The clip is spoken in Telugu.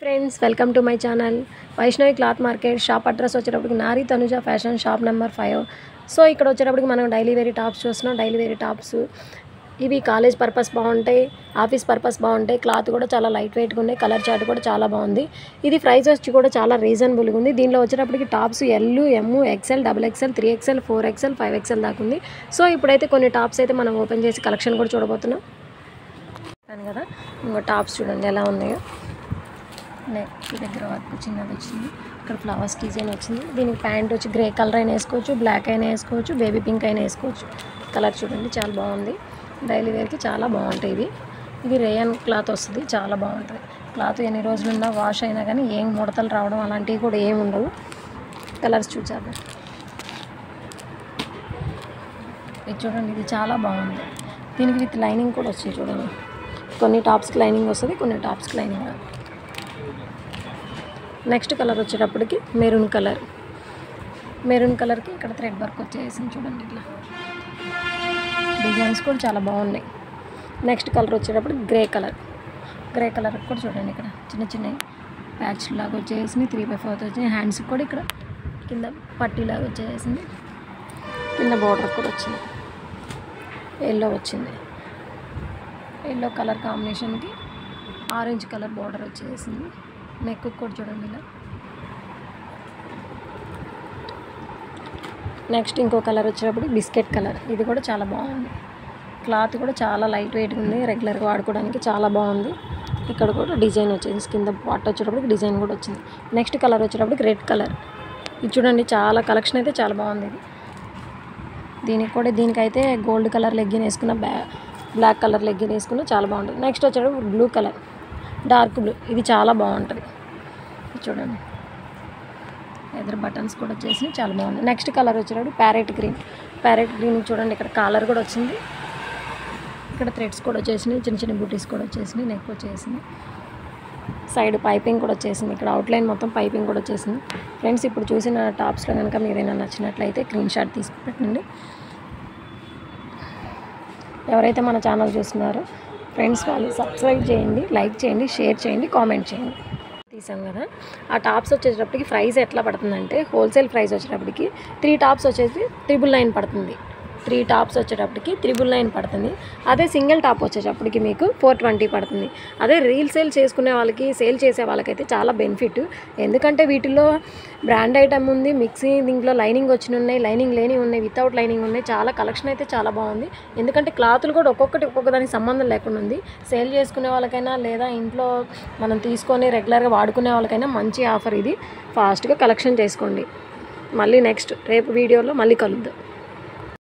Friends welcome to my channel Vaishnavi cloth market shop address వచ్చేటప్పటికి నారీ Tanuja fashion shop number 5. So ఇక్కడ వచ్చేటప్పటికి మనం డైలీ వేరీ టాప్స్ చూస్తున్నాం. డైలీ వేరీ టాప్స్ ఇవి కాలేజ్ పర్పస్ బాగుంటాయి, ఆఫీస్ పర్పస్ బాగుంటాయి. క్లాత్ కూడా చాలా లైట్ వెయిట్గా ఉన్నాయి, కలర్ చార్ట్ కూడా చాలా బాగుంది. ఇది ప్రైస్ వచ్చి కూడా చాలా రీజనబుల్గా ఉంది. దీనిలో వచ్చేటప్పటికి టాప్స్ ఎల్, ఎమ్, XL, XXL, 3XL, 4XL, 5XL దాకా ఉంది. సో ఇప్పుడైతే కొన్ని టాప్స్ అయితే మనం ఓపెన్ చేసి కలెక్షన్ కూడా చూడబోతున్నాం కదా. ఇంకో టాప్స్ చూడండి ఎలా ఉన్నాయో. నెక్ దగ్గర వర్క్ చిన్నది వచ్చింది, ఇక్కడ ఫ్లవర్స్ డిజైన్ వచ్చింది. దీనికి ప్యాంట్ వచ్చి గ్రే కలర్ అయినా వేసుకోవచ్చు, బ్లాక్ అయినా వేసుకోవచ్చు, బేబీ పింక్ అయినా వేసుకోవచ్చు. కలర్ చూడండి చాలా బాగుంది. డైలీ వేర్కి చాలా బాగుంటాయి. ఇది రేయన్ క్లాత్ వస్తుంది, చాలా బాగుంటుంది. క్లాత్ ఎన్ని రోజులున్నా వాష్ అయినా కానీ ఏం ముడతలు రావడం అలాంటివి కూడా ఏమి ఉండవు. కలర్స్ చూసారు ఇది చూడండి, ఇది చాలా బాగుంది. దీనికి విత్ లైనింగ్ కూడా వస్తుంది చూడండి. కొన్ని టాప్స్కి లైనింగ్ వస్తుంది, కొన్ని టాప్స్కి లైనింగ్ రాదు. నెక్స్ట్ కలర్ వచ్చేటప్పటికి మెరూన్ కలర్. మెరూన్ కలర్కి ఇక్కడ థ్రెడ్ వర్క్ వచ్చేసింది చూడండి. ఇట్లా డిజైన్స్ కూడా చాలా బాగున్నాయి. నెక్స్ట్ కలర్ వచ్చేటప్పటికి గ్రే కలర్. గ్రే కలర్ కూడా చూడండి, ఇక్కడ చిన్న చిన్న ప్యాచ్ లాగా వచ్చేసింది. 3/4 వచ్చింది. హ్యాండ్స్కి కూడా ఇక్కడ కింద పట్టీలాగా వచ్చేసింది. కింద బోర్డర్ కూడా వచ్చింది, ఎల్లో వచ్చింది. ఎల్లో కలర్ కాంబినేషన్కి ఆరెంజ్ కలర్ బోర్డర్ వచ్చేసింది. నెక్ కూడా చూడండి ఇలా. నెక్స్ట్ ఇంకో కలర్ వచ్చేటప్పుడు బిస్కెట్ కలర్. ఇది కూడా చాలా బాగుంది. క్లాత్ కూడా చాలా లైట్ వెయిట్గా ఉంది, రెగ్యులర్గా వాడుకోవడానికి చాలా బాగుంది. ఇక్కడ కూడా డిజైన్ వచ్చేసి కింద పార్ట్ వచ్చేటప్పటికి డిజైన్ కూడా వచ్చింది. నెక్స్ట్ కలర్ వచ్చేటప్పటికి రెడ్ కలర్. ఇది చూడండి చాలా కలెక్షన్ అయితే చాలా బాగుంది. ఇది దీనికైతే గోల్డ్ కలర్ లెగ్గిన్ వేసుకున్న, బ్లాక్ కలర్ లెగ్గిన్ వేసుకున్న చాలా బాగుంటుంది. నెక్స్ట్ వచ్చేటప్పుడు బ్లూ కలర్, డార్క్ బ్లూ. ఇది చాలా బాగుంటుంది చూడండి. ఎదురు బటన్స్ కూడా వచ్చేసి చాలా బాగుంది. నెక్స్ట్ కలర్ వచ్చేటప్పుడు ప్యారెట్ గ్రీన్. ప్యారెట్ గ్రీన్ చూడండి, ఇక్కడ కాలర్ కూడా వచ్చింది. ఇక్కడ థ్రెడ్స్ కూడా వచ్చేసినాయి, చిన్న చిన్న బూటీస్ కూడా వచ్చేసినాయి. నెక్ వచ్చేసింది, సైడ్ పైపింగ్ కూడా వచ్చేసింది. ఇక్కడ అవుట్లైన్ మొత్తం పైపింగ్ కూడా వచ్చేసింది. ఫ్రెండ్స్ ఇప్పుడు చూసిన టాప్స్లో కనుక మీరు ఏదైనా నచ్చినట్లయితే స్క్రీన్ షాట్ తీసి పెట్టండి. ఎవరైతే మన ఛానల్ చూస్తున్నారో ఫ్రెండ్స్ వాళ్ళు సబ్స్క్రైబ్ చేయండి, లైక్ చేయండి, షేర్ చేయండి, కామెంట్ చేయండి. తీసాం కదా. ఆ టాప్స్ వచ్చేటప్పటికి ప్రైస్ ఎట్లా పడుతుందంటే హోల్సేల్ ప్రైస్ వచ్చేటప్పటికి 3 టాప్స్ వచ్చేసి 999 పడుతుంది. 3 టాప్స్ వచ్చేటప్పటికి 999 పడుతుంది. అదే సింగిల్ టాప్ వచ్చేటప్పటికి మీకు 420 పడుతుంది. అదే రీసేల్ చేసుకునే వాళ్ళకి, సేల్ చేసే వాళ్ళకైతే చాలా బెనిఫిట్. ఎందుకంటే వీటిల్లో బ్రాండ్ ఐటమ్ ఉంది, మిక్సీ, దీంట్లో లైనింగ్ వచ్చిన ఉన్నాయి, లైనింగ్ లేని ఉన్నాయి, వితౌట్ లైనింగ్ ఉన్నాయి. చాలా కలెక్షన్ అయితే చాలా బాగుంది. ఎందుకంటే క్లాతులు కూడా ఒక్కొక్క దానికి సంబంధం లేకుండా ఉంది. సేల్ చేసుకునే వాళ్ళకైనా లేదా ఇంట్లో మనం తీసుకొని రెగ్యులర్గా వాడుకునే వాళ్ళకైనా మంచి ఆఫర్ ఇది. ఫాస్ట్గా కలెక్షన్ చేసుకోండి. మళ్ళీ నెక్స్ట్ రేపు వీడియోలో మళ్ళీ కలుద్దాం.